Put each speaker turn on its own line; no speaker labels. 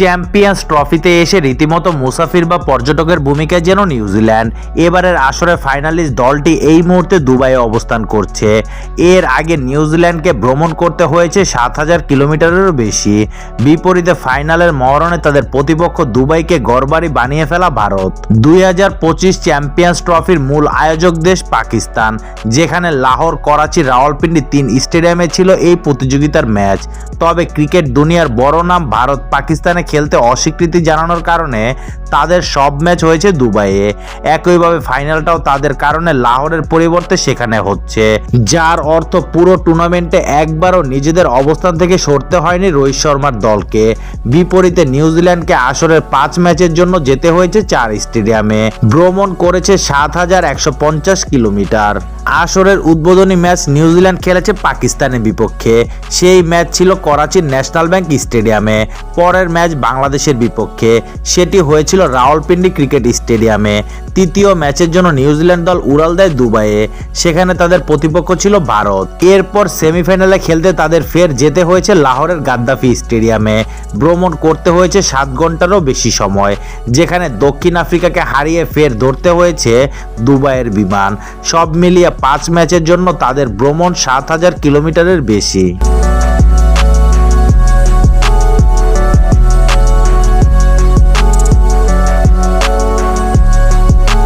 Champions ট্রফিতে এসে রীতিমতো মুসাফির বা পর্যটকের ভূমিকায় যেন নিউজিল্যান্ড। এবারের আসরে ফাইনালিস্ট দলটি এই মুহূর্তে দুবাইয়ে অবস্থান করছে। এর আগে নিউজিল্যান্ডকে ভ্রমণ করতে হয়েছে 7,000 কিলোমিটারেরও বেশি। বিপরীতে ফাইনালের মহরণে তাদের প্রতিপক্ষ দুবাইকে ঘরবাড়ি বানিয়ে ফেলা ভারত। 2025 চ্যাম্পিয়ন্স ট্রফির মূল আয়োজক দেশ পাকিস্তান, যেখানে লাহোর, করাচি, রাওয়ালপিন্ডি 3 স্টেডিয়ামে ছিল এই প্রতিযোগিতার ম্যাচ। তবে ক্রিকেট দুনিয়ার বড় নাম ভারত পাকিস্তানে খেলতে অস্বীকৃতি জানানোর কারণে তাদের সব ম্যাচ হয়েছে দুবাইয়ে। একইভাবে ফাইনালটাও তাদের কারণে লাহোরের পরিবর্তে সেখানে হচ্ছে, যার অর্থ পুরো টুর্নামেন্টে একবারও নিজেদের অবস্থান থেকে সরতে হয়নি রোহিত শর্মার দলকে। বিপরীতে নিউজিল্যান্ডকে আসরের 5 ম্যাচের জন্য যেতে হয়েছে 4 স্টেডিয়ামে, ভ্রমণ করেছে 7,150 কিলোমিটার। আসরের উদ্বোধনী ম্যাচ নিউজিল্যান্ড খেলেছে পাকিস্তানের বিপক্ষে। সেই ম্যাচ ছিল করাচির ন্যাশনাল ব্যাংক স্টেডিয়ামে। পরের ম্যাচ বাংলাদেশের বিপক্ষে, সেটি হয়েছিল রাওয়ালপিন্ডি ক্রিকেট স্টেডিয়ামে। তৃতীয় ম্যাচের জন্য নিউজিল্যান্ড দল উড়াল দেয় দুবাইয়ে, সেখানে তাদের প্রতিপক্ষ ছিল ভারত। এরপর সেমিফাইনালে খেলতে তাদের ফের যেতে হয়েছে লাহোরের গাদ্দাফি স্টেডিয়ামে। ভ্রমণ করতে হয়েছে 7 ঘন্টারও বেশি সময়, যেখানে দক্ষিণ আফ্রিকাকে হারিয়ে ফের ধরতে হয়েছে দুবাইয়ের বিমান। সব মিলিয়ে 5 ম্যাচের জন্য তাদের ভ্রমণ 7,000 কিলোমিটারের বেশি।